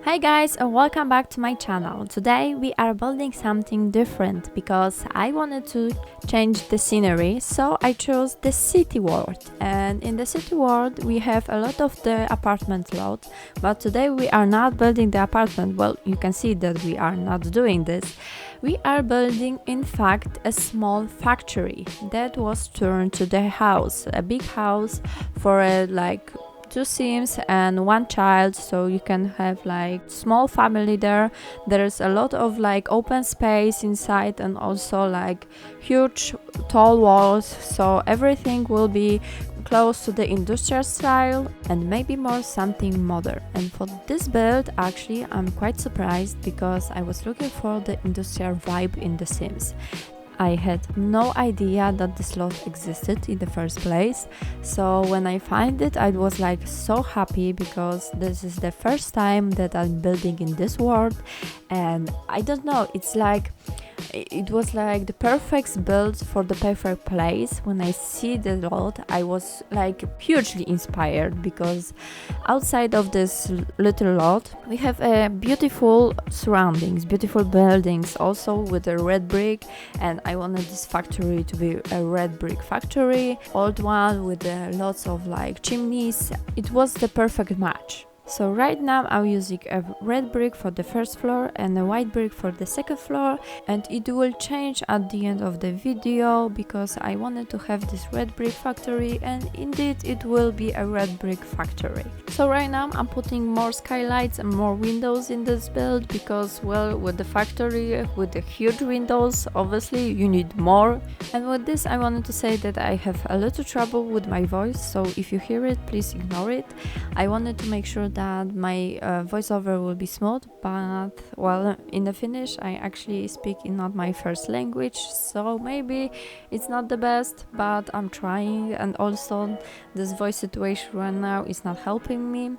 Hi guys, and welcome back to my channel. Today we are building something different because I wanted to change the scenery, so I chose the city world. And in the city world we have a lot of the apartment lot, but today we are not building the apartment. Well, you can see that we are not doing this. We are building, in fact, a small factory that was turned to the house, a big house for two Sims and one child, so you can have like small family there. There's a lot of like open space inside and also like huge tall walls, so everything will be close to the industrial style and maybe more something modern. And for this build, actually I'm quite surprised because I was looking for the industrial vibe in The Sims. I had no idea that this lot existed in the first place, so when I find it I was like so happy because this is the first time that I'm building in this world. And I don't know, it was like the perfect build for the perfect place. When I see the lot, I was like hugely inspired because outside of this little lot we have a beautiful surroundings, beautiful buildings, also with a red brick, and I wanted this factory to be a red brick factory, old one with lots of like chimneys. It was the perfect match. So right now I'm using a red brick for the first floor and a white brick for the second floor, and it will change at the end of the video because I wanted to have this red brick factory, and indeed it will be a red brick factory. So right now I'm putting more skylights and more windows in this build because, well, with the factory with the huge windows obviously you need more. And with this I wanted to say that I have a little trouble with my voice, so if you hear it, please ignore it. I wanted to make sure that my voiceover will be smooth, but well, in the Finnish I actually speak in not my first language, so maybe it's not the best, but I'm trying. And also this voice situation right now is not helping me.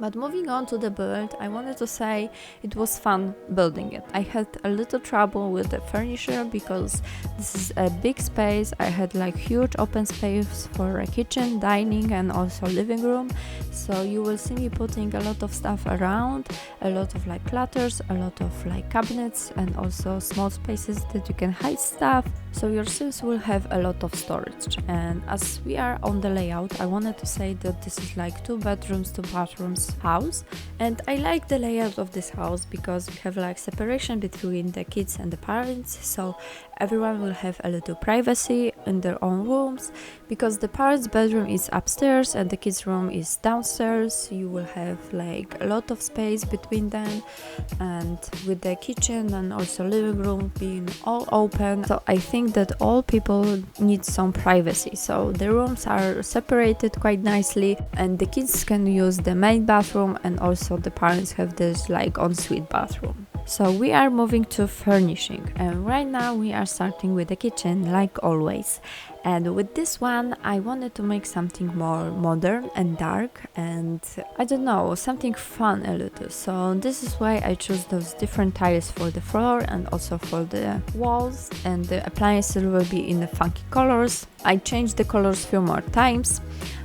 But moving on to the build, I wanted to say it was fun building it. I had a little trouble with the furniture because this is a big space. I had like huge open space for a kitchen, dining and also living room. So you will see me putting a lot of stuff around, a lot of like clutters, a lot of like cabinets and also small spaces that you can hide stuff. So your Sims will have a lot of storage. And as we are on the layout, I wanted to say that this is like 2 bedrooms, 2 bathrooms house, and I like the layout of this house because we have like separation between the kids and the parents, so everyone will have a little privacy in their own rooms. Because the parents' bedroom is upstairs and the kids' room is downstairs, you will have like a lot of space between them, and with the kitchen and also living room being all open. So I think that all people need some privacy, so the rooms are separated quite nicely, and the kids can use the main bathroom and also the parents have this like ensuite bathroom. So we are moving to furnishing, and right now we are starting with the kitchen like always. And with this one I wanted to make something more modern and dark, and I don't know, something fun a little. So this is why I chose those different tiles for the floor and also for the walls, and the appliances will be in the funky colors. I changed the colors a few more times,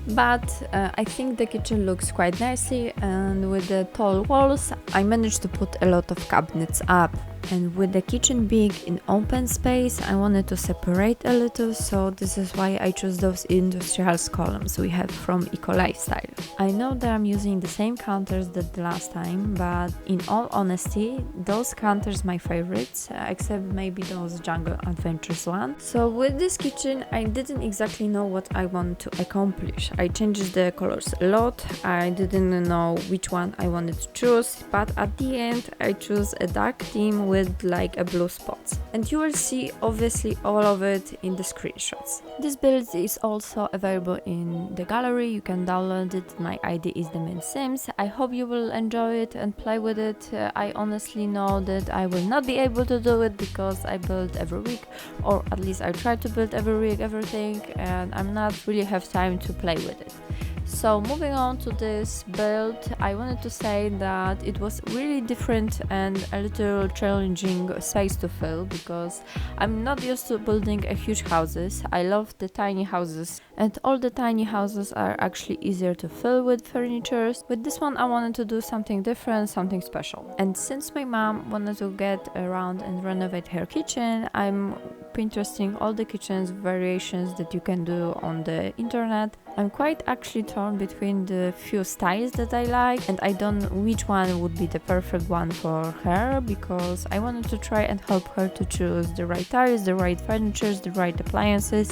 but I think the kitchen looks quite nicely, and with the tall walls I managed to put a lot of cabinets up. And with the kitchen being in open space, I wanted to separate a little, so this is why I chose those industrial columns we have from Eco Lifestyle. I know that I'm using the same counters that the last time, but in all honesty, those counters my favorites, except maybe those Jungle Adventures one. So with this kitchen, I didn't exactly know what I want to accomplish. I changed the colors a lot, I didn't know which one I wanted to choose, but at the end I chose a dark theme with like a blue spots, and you will see obviously all of it in the screenshots. This build is also available in the gallery, you can download it. My ID is themintSims. I hope you will enjoy it and play with it. I honestly know that I will not be able to do it because I build every week, or at least I try to build every week everything, and I'm not really have time to play with it. So moving on to this build, I wanted to say that it was really different and a little challenging space to fill because I'm not used to building a huge houses. I love the tiny houses, and all the tiny houses are actually easier to fill with furniture. With this one I wanted to do something different, something special. And since my mom wanted to get around and renovate her kitchen, I'm Pinteresting all the kitchens variations that you can do on the internet. I'm quite actually torn between the few styles that I like, and I don't know which one would be the perfect one for her, because I wanted to try and help her to choose the right tiles, the right furniture, the right appliances.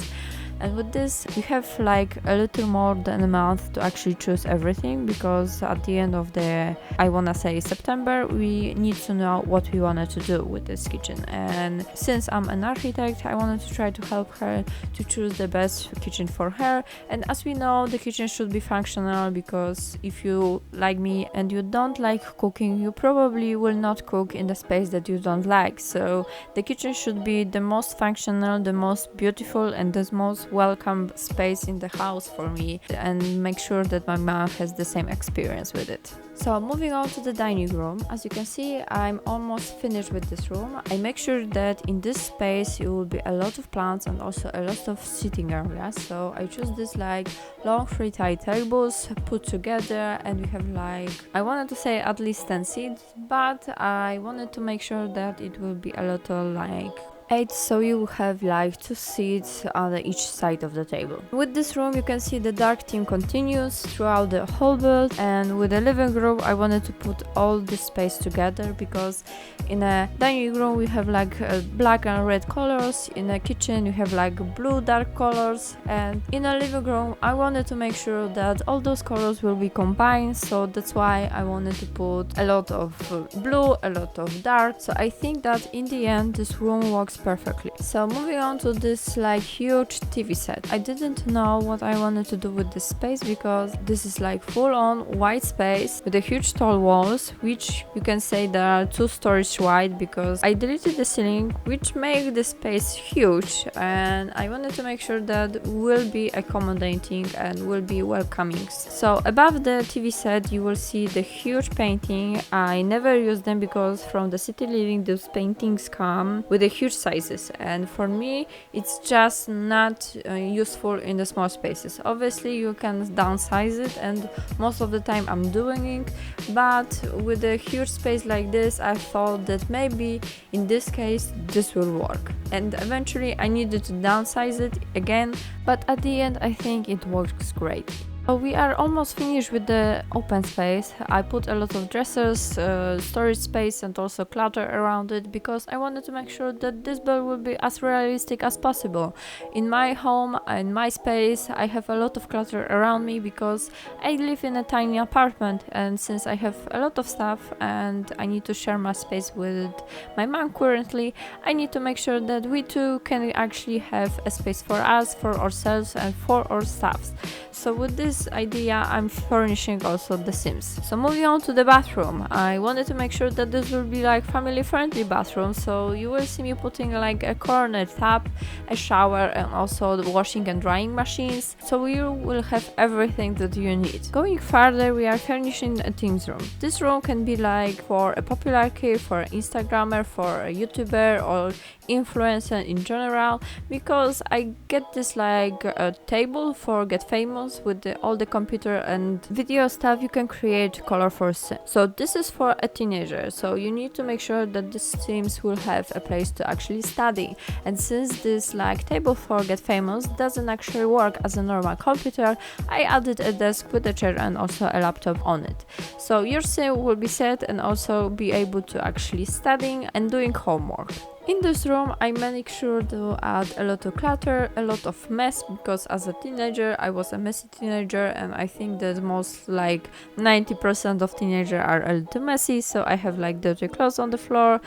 And with this, we have like a little more than a month to actually choose everything, because at the end of the, I wanna say September, we need to know what we wanted to do with this kitchen. And since I'm an architect, I wanted to try to help her to choose the best kitchen for her. And as we know, the kitchen should be functional, because if you like me and you don't like cooking, you probably will not cook in the space that you don't like. So the kitchen should be the most functional, the most beautiful, and the most welcome space in the house for me, and make sure that my mom has the same experience with it. So moving on to the dining room, as you can see, I'm almost finished with this room. I make sure that in this space it will be a lot of plants and also a lot of sitting areas. So I choose this like long 3-tier tables put together, and we have like, I wanted to say at least 10 seats, but I wanted to make sure that it will be a lot of like 8, so you have like 2 seats on each side of the table. With this room you can see the dark theme continues throughout the whole build, and with the living room I wanted to put all this space together, because in a dining room we have like black and red colors, in a kitchen you have like blue dark colors, and in a living room I wanted to make sure that all those colors will be combined, so that's why I wanted to put a lot of blue, a lot of dark. So I think that in the end this room works perfectly. So moving on to this like huge TV set. I didn't know what I wanted to do with this space, because this is like full on white space with a huge tall walls, which you can say there are 2 stories wide, because I deleted the ceiling, which made the space huge, and I wanted to make sure that will be accommodating and will be welcoming. So above the TV set you will see the huge painting. I never use them because from the city living those paintings come with a huge sizes, and for me it's just not useful in the small spaces. Obviously you can downsize it, and most of the time I'm doing it, but with a huge space like this I thought that maybe in this case this will work, and eventually I needed to downsize it again, but at the end I think it works great. So we are almost finished with the open space. I put a lot of dressers, storage space, and also clutter around it, because I wanted to make sure that this build will be as realistic as possible. In my home, in my space, I have a lot of clutter around me because I live in a tiny apartment, and since I have a lot of stuff and I need to share my space with my mom currently, I need to make sure that we too can actually have a space for us, for ourselves, and for our stuffs. So with this idea I'm furnishing also the Sims. So moving on to the bathroom, I wanted to make sure that this will be like family friendly bathroom, so you will see me putting like a corner tap, a shower, and also the washing and drying machines, so you will have everything that you need. Going further, we are furnishing a team's room. This room can be like for a popular kid, for an Instagrammer, for a YouTuber, or influencer in general, because I get this like a table for get famous with all the computer and video stuff you can create colorful Sims. So this is for a teenager, so you need to make sure that the Sims will have a place to actually study, and since this like table for get famous doesn't actually work as a normal computer, I added a desk with a chair and also a laptop on it. So your Sim will be set and also be able to actually studying and doing homework. In this room I make sure to add a lot of clutter, a lot of mess, because as a teenager I was a messy teenager, and I think that most like 90% of teenagers are a little messy, so I have like dirty clothes on the floor.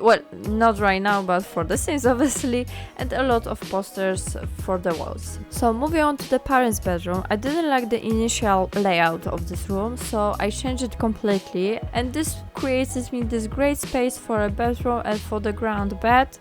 Well, not right now, but for the Sims obviously, and a lot of posters for the walls. So moving on to the parents' bedroom, I didn't like the initial layout of this room, so I changed it completely, and this creates me this great space for a bedroom and for the ground bed.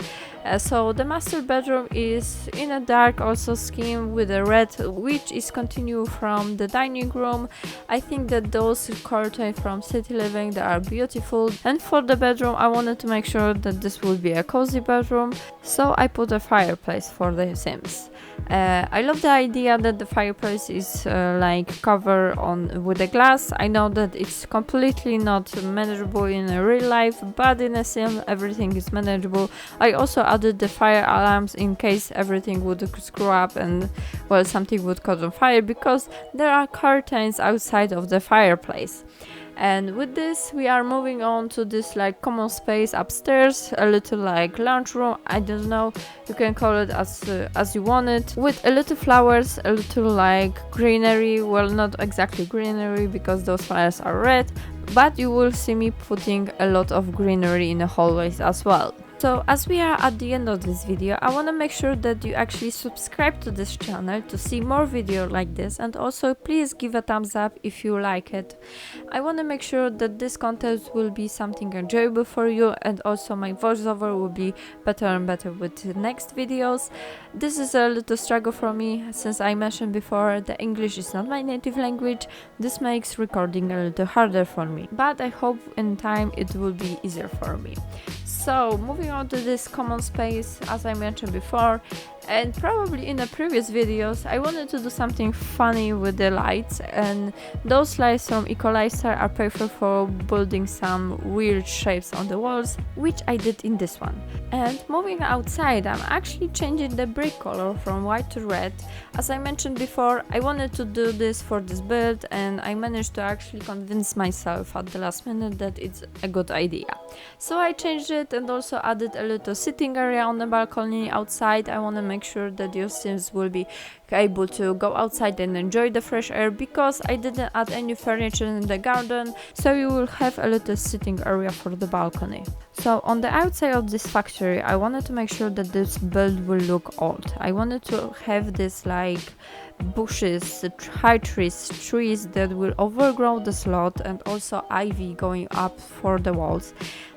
So the master bedroom is in a dark also scheme with a red, which is continue from the dining room. I think that those curtains from City Living, they are beautiful. And for the bedroom, I wanted to make sure that this would be a cozy bedroom, so I put a fireplace for the Sims. I love the idea that the fireplace is like covered on with a glass. I know that it's completely not manageable in a real life, but in a sim everything is manageable. I also added the fire alarms in case everything would screw up and well something would cause on fire, because there are curtains outside of the fireplace. And with this we are moving on to this like common space upstairs, a little like lounge room. I don't know, you can call it as you want it, with a little flowers, a little like greenery. Well, not exactly greenery because those flowers are red, but you will see me putting a lot of greenery in the hallways as well. So as we are at the end of this video, I want to make sure that you actually subscribe to this channel to see more videos like this, and also please give a thumbs up if you like it. I want to make sure that this content will be something enjoyable for you, and also my voiceover will be better and better with the next videos. This is a little struggle for me, since I mentioned before the English is not my native language. This makes recording a little harder for me, but I hope in time it will be easier for me. So moving on to this common space, as I mentioned before, and probably in the previous videos, I wanted to do something funny with the lights, and those lights from Equalizer are perfect for building some weird shapes on the walls, which I did in this one. And moving outside, I'm actually changing the brick color from white to red. As I mentioned before, I wanted to do this for this build, and I managed to actually convince myself at the last minute that it's a good idea. So I changed it and also added a little sitting area on the balcony outside. I want to make sure that your Sims will be able to go outside and enjoy the fresh air, because I didn't add any furniture in the garden, so you will have a little sitting area for the balcony. So on the outside of this factory, I wanted to make sure that this build will look old. I wanted to have this like bushes, high trees that will overgrow the slot, and also ivy going up for the walls.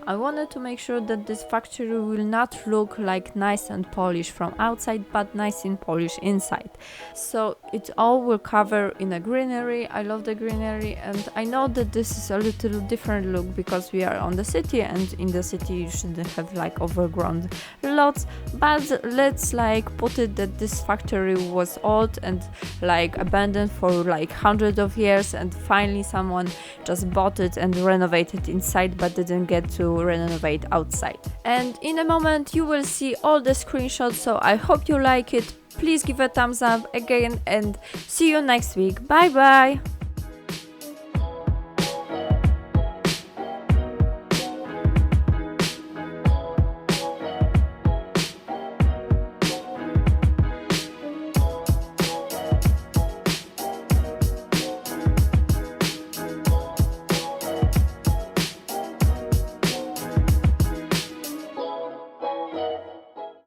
I wanted to make sure that this factory will not look like nice and polished from outside, but nice and polished inside. So it all will cover in a greenery. I love the greenery, and I know that this is a little different look because we are on the city, and in the city you shouldn't have like overgrown lots, but let's like put it that this factory was old and like abandoned for like hundreds of years, and finally someone just bought it and renovated inside, but didn't get to renovate outside. And in a moment you will see all the screenshots, so I hope you like it. Please give a thumbs up again, and see you next week. Bye bye.